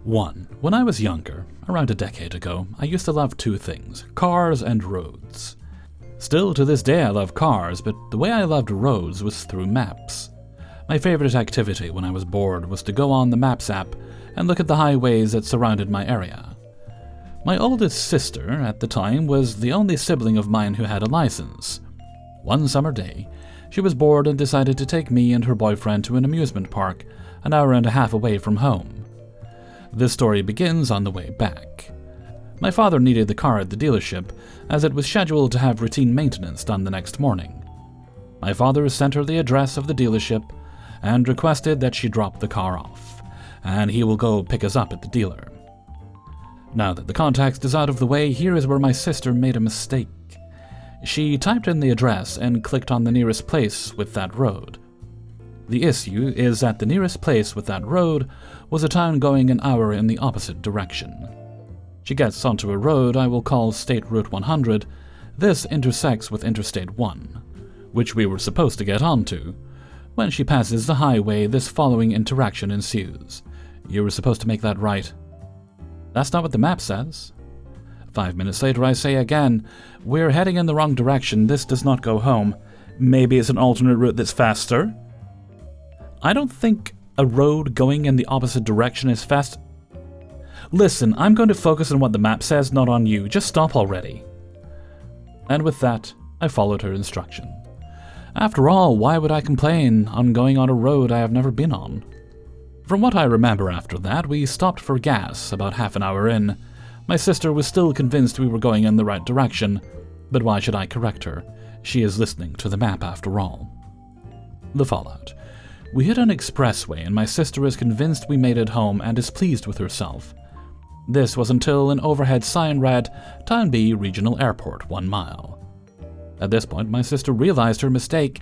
1. When I was younger, around a decade ago, I used to love two things: cars and roads. Still, to this day I love cars, but the way I loved roads was through maps. My favorite activity when I was bored was to go on the Maps app and look at the highways that surrounded my area. My oldest sister, at the time, was the only sibling of mine who had a license. One summer day, she was bored and decided to take me and her boyfriend to an amusement park an hour and a half away from home. This story begins on the way back. My father needed the car at the dealership, as it was scheduled to have routine maintenance done the next morning. My father sent her the address of the dealership and requested that she drop the car off, and he will go pick us up at the dealer. Now that the context is out of the way, here is where my sister made a mistake. She typed in the address and clicked on the nearest place with that road. The issue is that the nearest place with that road was a town going an hour in the opposite direction. She gets onto a road I will call State Route 100. This intersects with Interstate 1, which we were supposed to get onto. When she passes the highway, this following interaction ensues. You were supposed to make that right. That's not what the map says. 5 minutes later I say again, we're heading in the wrong direction, this does not go home. Maybe it's an alternate route that's faster? I don't think a road going in the opposite direction is fast. Listen, I'm going to focus on what the map says, not on you. Just stop already. And with that, I followed her instruction. After all, why would I complain on going on a road I have never been on? From what I remember after that, we stopped for gas about half an hour in. My sister was still convinced we were going in the right direction, but why should I correct her? She is listening to the map after all. The fallout. We hit an expressway and my sister is convinced we made it home and is pleased with herself. This was until an overhead sign read, Town B Regional Airport, 1 mile. At this point, my sister realized her mistake.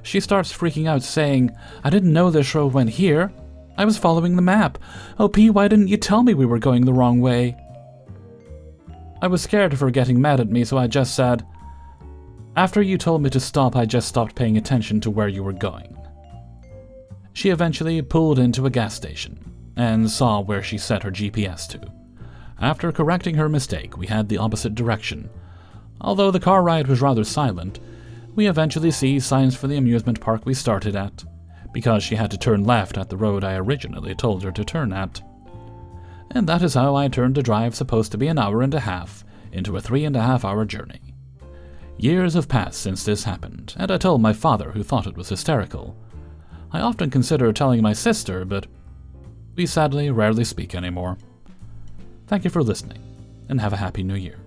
She starts freaking out, saying, I didn't know this road went here. I was following the map. Oh, P, why didn't you tell me we were going the wrong way? I was scared of her getting mad at me, so I just said, after you told me to stop, I just stopped paying attention to where you were going. She eventually pulled into a gas station and saw where she set her GPS to. After correcting her mistake, we had the opposite direction. Although the car ride was rather silent, we eventually see signs for the amusement park we started at, because she had to turn left at the road I originally told her to turn at. And that is how I turned a drive supposed to be an hour and a half into a 3.5-hour journey. Years have passed since this happened, and I told my father, who thought it was hysterical. I often consider telling my sister, but we sadly rarely speak anymore. Thank you for listening, and have a happy new year.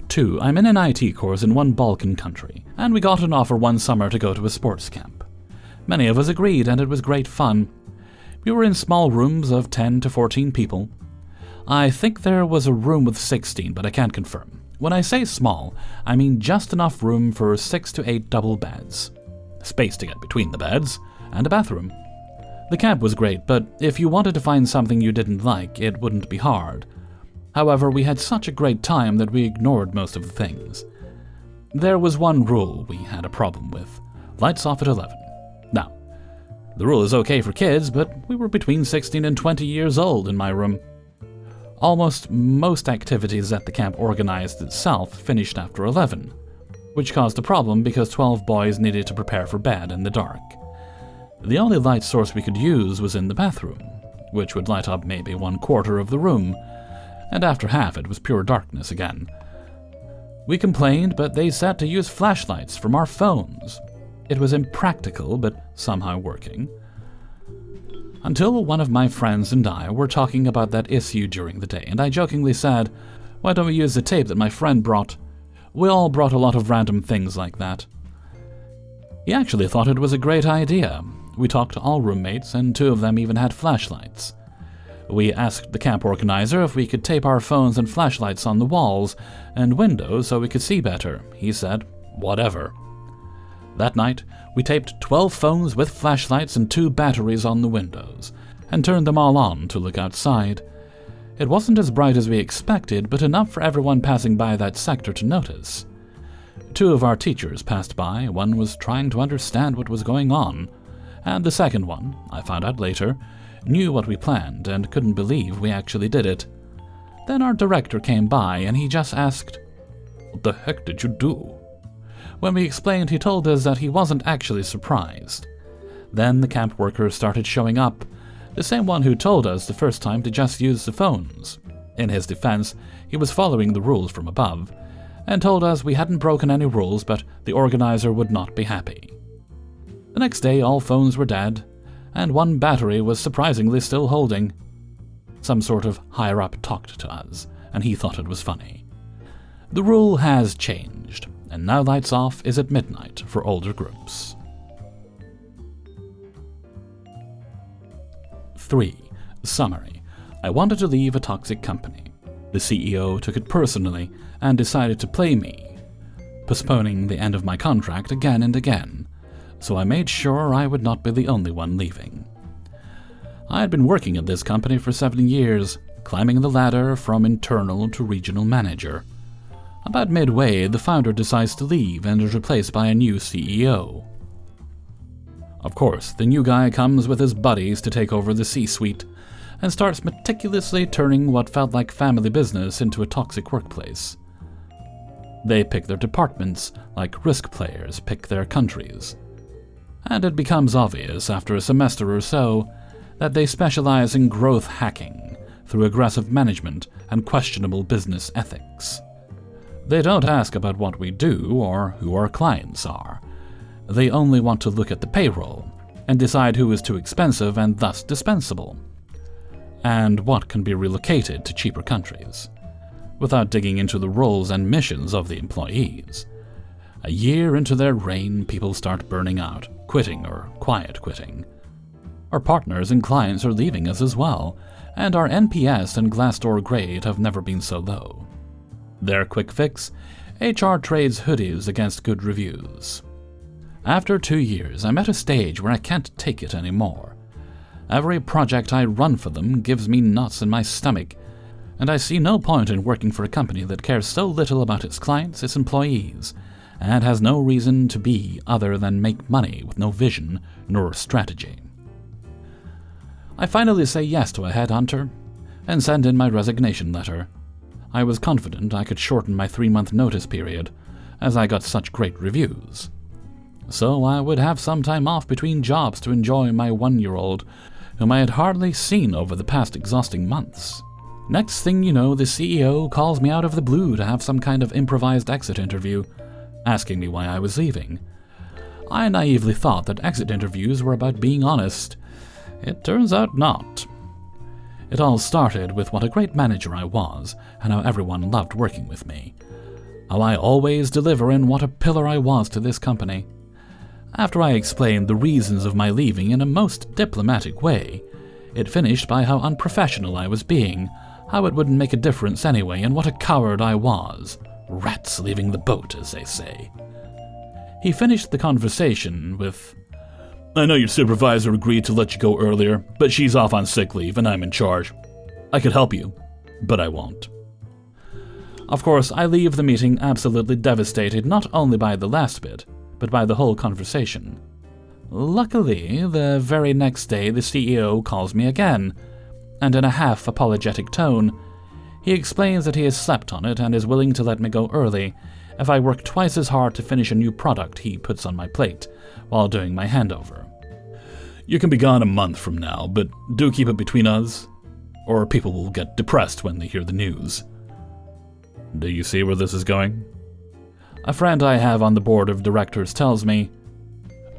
2. I'm in an IT course in one Balkan country, and we got an offer one summer to go to a sports camp. Many of us agreed, and it was great fun. We were in small rooms of 10 to 14 people. I think there was a room with 16, but I can't confirm. When I say small, I mean just enough room for 6 to 8 double beds, space to get between the beds, and a bathroom. The camp was great, but if you wanted to find something you didn't like, it wouldn't be hard. However, we had such a great time that we ignored most of the things. There was one rule we had a problem with: lights off at 11. Now, the rule is okay for kids, but we were between 16 and 20 years old in my room. Almost most activities that the camp organized itself finished after 11, which caused a problem because 12 boys needed to prepare for bed in the dark. The only light source we could use was in the bathroom, which would light up maybe 1/4 of the room, and after half it was pure darkness again. We complained, but they said to use flashlights from our phones. It was impractical, but somehow working. Until one of my friends and I were talking about that issue during the day, and I jokingly said, why don't we use the tape that my friend brought? We all brought a lot of random things like that. He actually thought it was a great idea. We talked to all roommates, and 2 of them even had flashlights. We asked the camp organizer if we could tape our phones and flashlights on the walls and windows so we could see better. He said, whatever. That night, we taped 12 phones with flashlights and 2 batteries on the windows, and turned them all on to look outside. It wasn't as bright as we expected, but enough for everyone passing by that sector to notice. 2 of our teachers passed by. One was trying to understand what was going on, And the second one, I found out later, knew what we planned and couldn't believe we actually did it. Then our director came by and he just asked, "What the heck did you do?" When we explained, he told us that he wasn't actually surprised. Then the camp workers started showing up, the same one who told us the first time to just use the phones. In his defense, he was following the rules from above, and told us we hadn't broken any rules, but the organizer would not be happy. The next day all phones were dead, and one battery was surprisingly still holding. Some sort of higher-up talked to us, and he thought it was funny. The rule has changed, and now lights off is at midnight for older groups. 3. Summary. I wanted to leave a toxic company. The CEO took it personally and decided to play me, postponing the end of my contract again and again, so I made sure I would not be the only one leaving. I had been working at this company for 7 years, climbing the ladder from internal to regional manager. About midway, the founder decides to leave and is replaced by a new CEO. Of course, the new guy comes with his buddies to take over the C-suite and starts meticulously turning what felt like family business into a toxic workplace. They pick their departments like risk players pick their countries. And it becomes obvious after a semester or so that they specialize in growth hacking through aggressive management and questionable business ethics. They don't ask about what we do or who our clients are. They only want to look at the payroll and decide who is too expensive and thus dispensable, and what can be relocated to cheaper countries, without digging into the roles and missions of the employees. A year into their reign, people start burning out, quitting or quiet quitting. Our partners and clients are leaving us as well, and our NPS and Glassdoor grade have never been so low. Their quick fix: HR trades hoodies against good reviews. After 2 years, I'm at a stage where I can't take it anymore. Every project I run for them gives me knots in my stomach, and I see no point in working for a company that cares so little about its clients, its employees, and has no reason to be other than make money with no vision nor strategy. I finally say yes to a headhunter and send in my resignation letter. I was confident I could shorten my 3-month notice period, as I got such great reviews. So I would have some time off between jobs to enjoy my 1-year-old, whom I had hardly seen over the past exhausting months. Next thing you know, the CEO calls me out of the blue to have some kind of improvised exit interview, asking me why I was leaving. I naively thought that exit interviews were about being honest. It turns out not. It all started with what a great manager I was, and how everyone loved working with me. How I always deliver, and what a pillar I was to this company. After I explained the reasons of my leaving in a most diplomatic way, it finished by how unprofessional I was being, how it wouldn't make a difference anyway, and what a coward I was. Rats leaving the boat, as they say. He finished the conversation with, "I know your supervisor agreed to let you go earlier, but she's off on sick leave and I'm in charge. I could help you, but I won't." Of course, I leave the meeting absolutely devastated, not only by the last bit, but by the whole conversation. Luckily, the very next day the CEO calls me again, and in a half-apologetic tone, he explains that he has slept on it and is willing to let me go early if I work twice as hard to finish a new product he puts on my plate while doing my handover. "You can be gone a month from now, but do keep it between us, or people will get depressed when they hear the news." Do you see where this is going? A friend I have on the board of directors tells me,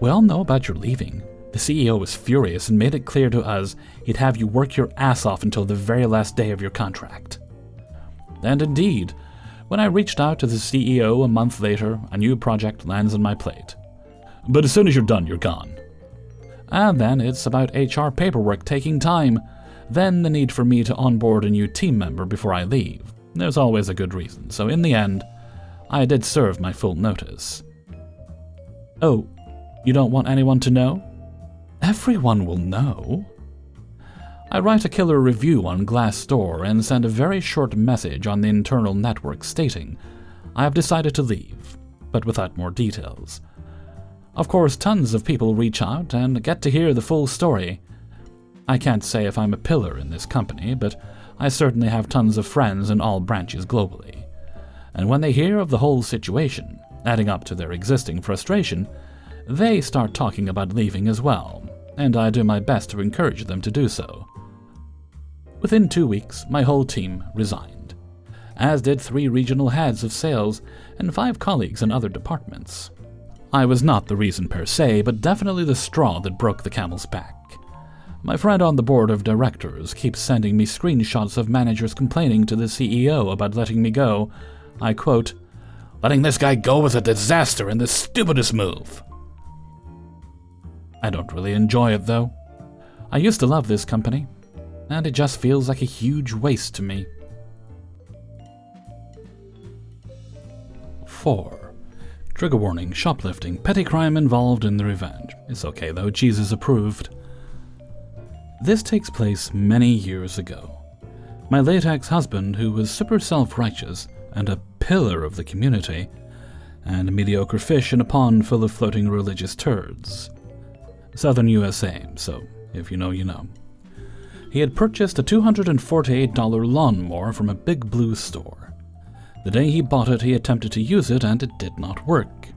"We all know about your leaving. The CEO was furious and made it clear to us he'd have you work your ass off until the very last day of your contract." And indeed, when I reached out to the CEO a month later, a new project lands on my plate. "But as soon as you're done, you're gone." And then it's about HR paperwork taking time, then the need for me to onboard a new team member before I leave. There's always a good reason, so in the end, I did serve my full notice. "Oh, you don't want anyone to know?" Everyone will know. I write a killer review on Glassdoor and send a very short message on the internal network stating I have decided to leave, but without more details. Of course, tons of people reach out and get to hear the full story. I can't say if I'm a pillar in this company, but I certainly have tons of friends in all branches globally. And when they hear of the whole situation, adding up to their existing frustration, they start talking about leaving as well, and I do my best to encourage them to do so. Within 2 weeks, my whole team resigned, as did 3 regional heads of sales and 5 colleagues in other departments. I was not the reason per se, but definitely the straw that broke the camel's back. My friend on the board of directors keeps sending me screenshots of managers complaining to the CEO about letting me go. I quote, "Letting this guy go was a disaster and the stupidest move." I don't really enjoy it though. I used to love this company, and it just feels like a huge waste to me. 4. Trigger warning, shoplifting, petty crime involved in the revenge. It's okay though, Jesus approved. This takes place many years ago. My late ex-husband, who was super self-righteous and a pillar of the community, and a mediocre fish in a pond full of floating religious turds. Southern USA, so if you know, you know. He had purchased a $248 lawnmower from a Big Blue store. The day he bought it, he attempted to use it, and it did not work.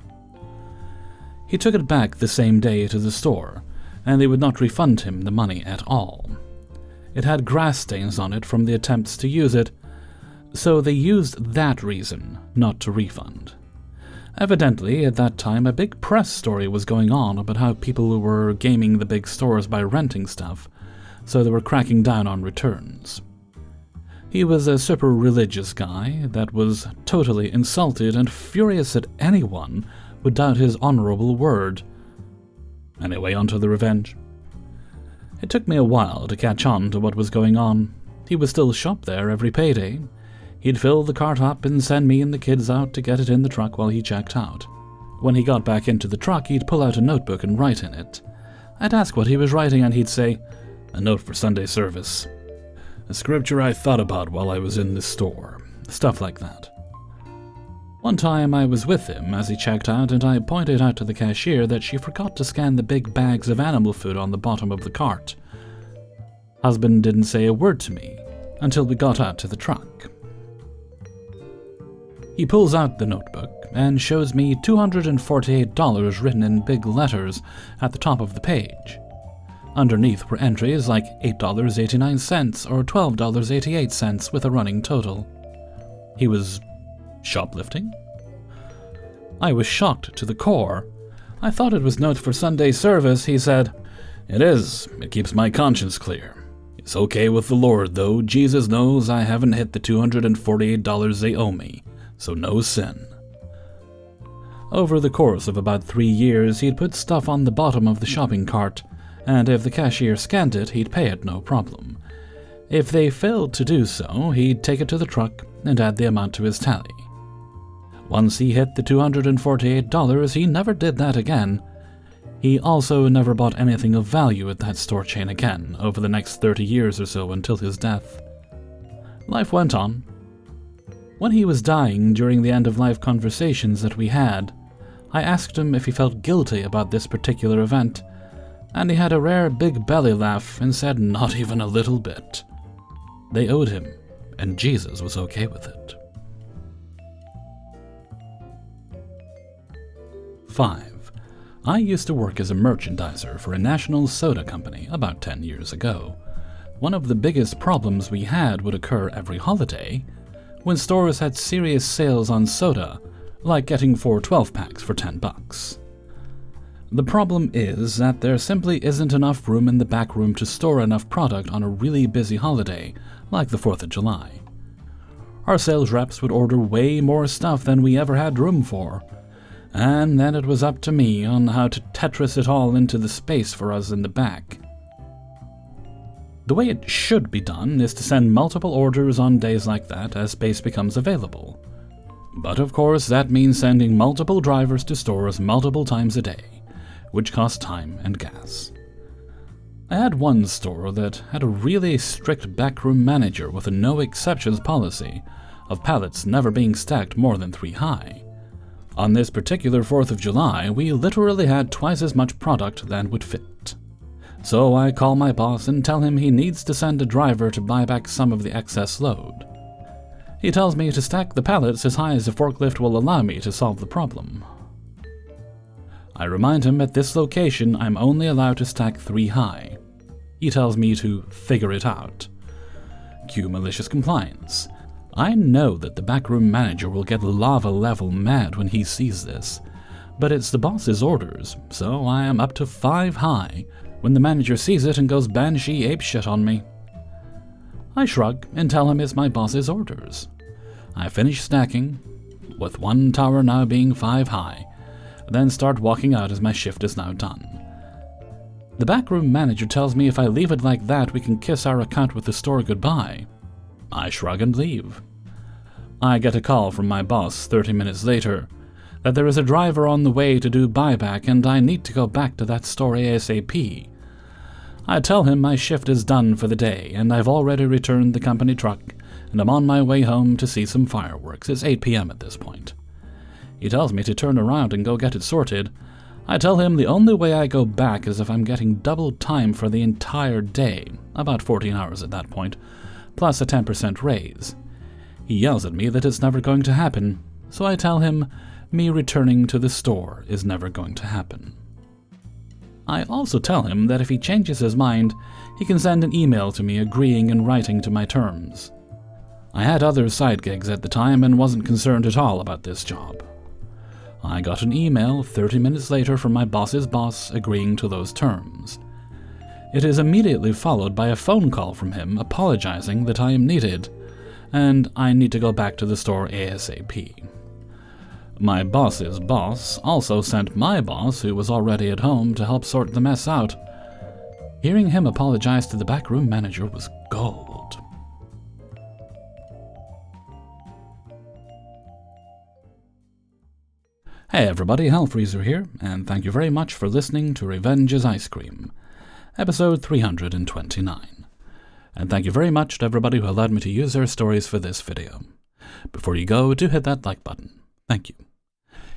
He took it back the same day to the store, and they would not refund him the money at all. It had grass stains on it from the attempts to use it, so they used that reason not to refund. Evidently, at that time, a big press story was going on about how people were gaming the big stores by renting stuff, so they were cracking down on returns. He was a super religious guy that was totally insulted and furious that anyone would doubt his honorable word. Anyway, on to the revenge. It took me a while to catch on to what was going on. He would still shop there every payday. He'd fill the cart up and send me and the kids out to get it in the truck while he checked out. When he got back into the truck, he'd pull out a notebook and write in it. I'd ask what he was writing, and he'd say, "A note for Sunday service. A scripture I thought about while I was in the store." Stuff like that. One time I was with him as he checked out, and I pointed out to the cashier that she forgot to scan the big bags of animal food on the bottom of the cart. Husband didn't say a word to me until we got out to the truck. He pulls out the notebook and shows me $248 written in big letters at the top of the page. Underneath were entries like $8.89 or $12.88 with a running total. He was shoplifting? I was shocked to the core. I thought it was note for Sunday service, he said. "It is. It keeps my conscience clear. It's okay with the Lord, though. Jesus knows I haven't hit the $248 they owe me, so no sin." Over the course of about 3 years, he'd put stuff on the bottom of the shopping cart, and if the cashier scanned it, he'd pay it no problem. If they failed to do so, he'd take it to the truck and add the amount to his tally. Once he hit the $248, he never did that again. He also never bought anything of value at that store chain again over the next 30 years or so until his death. Life went on. When he was dying during the end-of-life conversations that we had, I asked him if he felt guilty about this particular event, and he had a rare big belly laugh and said not even a little bit. They owed him, and Jesus was okay with it. 5. I used to work as a merchandiser for a national soda company about 10 years ago. One of the biggest problems we had would occur every holiday when stores had serious sales on soda, like getting 4 12-packs for $10. The problem is that there simply isn't enough room in the back room to store enough product on a really busy holiday, like the 4th of July. Our sales reps would order way more stuff than we ever had room for, and then it was up to me on how to Tetris it all into the space for us in the back. The way it should be done is to send multiple orders on days like that as space becomes available. But of course that means sending multiple drivers to stores multiple times a day, which costs time and gas. I had one store that had a really strict backroom manager with a no exceptions policy of pallets never being stacked more than 3 high. On this particular 4th of July, we literally had twice as much product than would fit. So I call my boss and tell him he needs to send a driver to buy back some of the excess load. He tells me to stack the pallets as high as the forklift will allow me to solve the problem. I remind him at this location I'm only allowed to stack 3 high. He tells me to figure it out. Cue malicious compliance. I know that the backroom manager will get lava-level mad when he sees this, but it's the boss's orders, so I am up to 5 high when the manager sees it and goes banshee apeshit on me. I shrug and tell him it's my boss's orders. I finish stacking, with 1 tower now being 5 high, then start walking out as my shift is now done. The backroom manager tells me if I leave it like that we can kiss our account with the store goodbye. I shrug and leave. I get a call from my boss 30 minutes later that there is a driver on the way to do buyback and I need to go back to that store ASAP. I tell him my shift is done for the day and I've already returned the company truck and I'm on my way home to see some fireworks. It's 8 p.m. at this point. He tells me to turn around and go get it sorted. I tell him the only way I go back is if I'm getting double time for the entire day, about 14 hours at that point, plus a 10% raise. He yells at me that it's never going to happen, so I tell him me returning to the store is never going to happen. I also tell him that if he changes his mind, he can send an email to me agreeing in writing to my terms. I had other side gigs at the time and wasn't concerned at all about this job. I got an email 30 minutes later from my boss's boss agreeing to those terms. It is immediately followed by a phone call from him apologizing that I am needed, and I need to go back to the store ASAP. My boss's boss also sent my boss, who was already at home, to help sort the mess out. Hearing him apologize to the backroom manager was gold. Hey everybody, Hellfreezer here, and thank you very much for listening to Revenge is Ice Cream, episode 329. And thank you very much to everybody who allowed me to use their stories for this video. Before you go, do hit that like button. Thank you.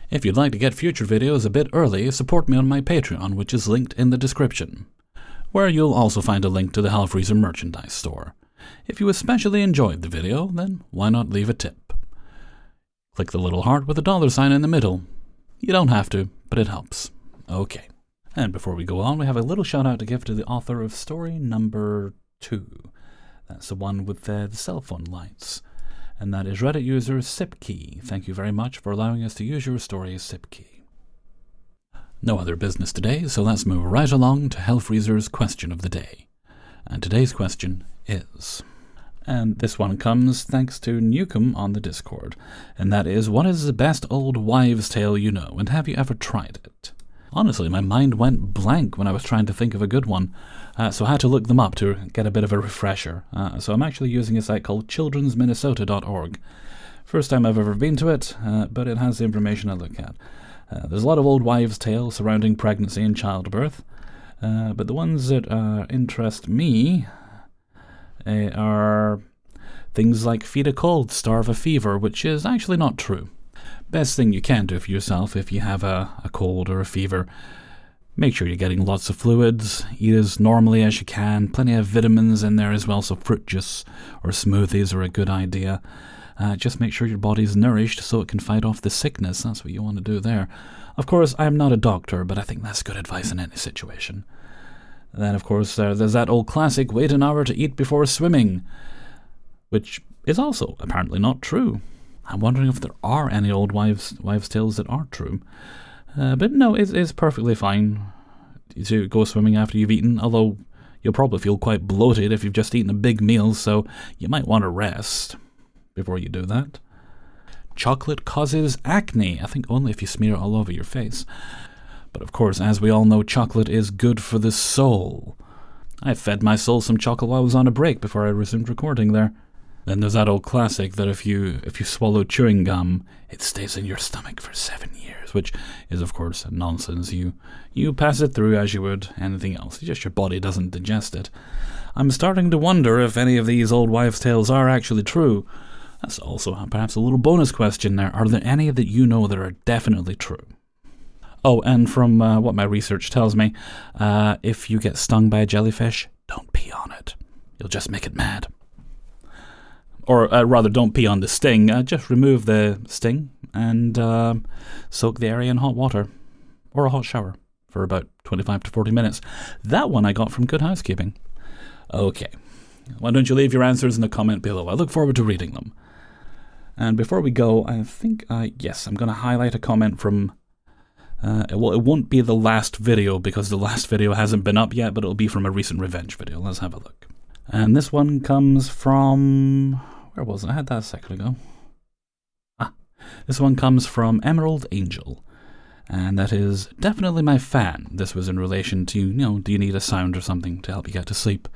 If you'd like to get future videos a bit early, support me on my Patreon, which is linked in the description, where you'll also find a link to the Hellfreezer merchandise store. If you especially enjoyed the video, then why not leave a tip? Click the little heart with a $sign in the middle. You don't have to, but it helps. Okay. And before we go on, we have a little shout out to give to the author of story number 2. That's the one with the cell phone lights. And that is Reddit user Sipkey. Thank you very much for allowing us to use your story, Sipkey. No other business today, so let's move right along to Hellfreezer's question of the day. And today's question is... And this one comes thanks to Newcomb on the Discord. And that is, what is the best old wives' tale you know, and have you ever tried it? Honestly, my mind went blank when I was trying to think of a good one, so I had to look them up to get a bit of a refresher. So I'm actually using a site called childrensminnesota.org. First time I've ever been to it, but it has the information I look at. There's a lot of old wives' tales surrounding pregnancy and childbirth, but the ones that interest me are things like feed a cold, starve a fever, which is actually not true. Best thing you can do for yourself if you have a cold or a fever. Make sure you're getting lots of fluids, eat as normally as you can, plenty of vitamins in there as well, so fruit juice or smoothies are a good idea. Just make sure your body's nourished so it can fight off the sickness, that's what you want to do there. Of course, I'm not a doctor, but I think that's good advice in any situation. Then, of course, there's that old classic, wait an hour to eat before swimming, which is also apparently not true. I'm wondering if there are any old wives' tales that aren't true. But no, it's perfectly fine to go swimming after you've eaten, although you'll probably feel quite bloated if you've just eaten a big meal, so you might want to rest before you do that. Chocolate causes acne, I think only if you smear it all over your face. But of course, as we all know, chocolate is good for the soul. I fed my soul some chocolate while I was on a break before I resumed recording there. Then there's that old classic that if you swallow chewing gum, it stays in your stomach for 7 years, which is of course nonsense. You pass it through as you would anything else. It's just your body doesn't digest it. I'm starting to wonder if any of these old wives' tales are actually true. That's also perhaps a little bonus question there. Are there any that you know that are definitely true? Oh, and from what my research tells me, if you get stung by a jellyfish, don't pee on it. You'll just make it mad. Or rather, don't pee on the sting. Just remove the sting and soak the area in hot water or a hot shower for about 25 to 40 minutes. That one I got from Good Housekeeping. Okay. Why don't you leave your answers in the comment below? I look forward to reading them. And before we go, I think, yes, I'm going to highlight a comment from... well, it won't be the last video because the last video hasn't been up yet, but it'll be from a recent revenge video. Let's have a look. And this one comes from... Where was it? I had that a second ago. This one comes from Emerald Angel. And that is definitely my fan. This was in relation to, do you need a sound or something to help you get to sleep?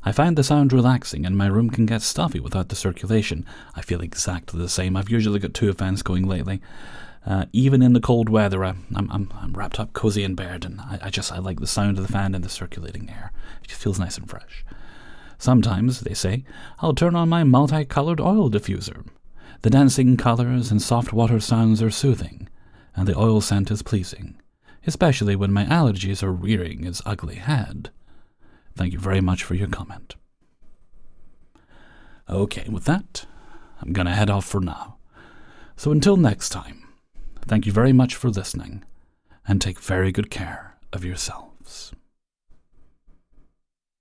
I find the sound relaxing and my room can get stuffy without the circulation. I feel exactly the same. I've usually got 2 fans going lately. Even in the cold weather, I'm wrapped up cozy in bed, and I like the sound of the fan and the circulating air. It just feels nice and fresh. Sometimes, they say, I'll turn on my multicolored oil diffuser. The dancing colors and soft water sounds are soothing, and the oil scent is pleasing, especially when my allergies are rearing its ugly head. Thank you very much for your comment. Okay, with that, I'm gonna head off for now. So until next time, thank you very much for listening, and take very good care of yourselves.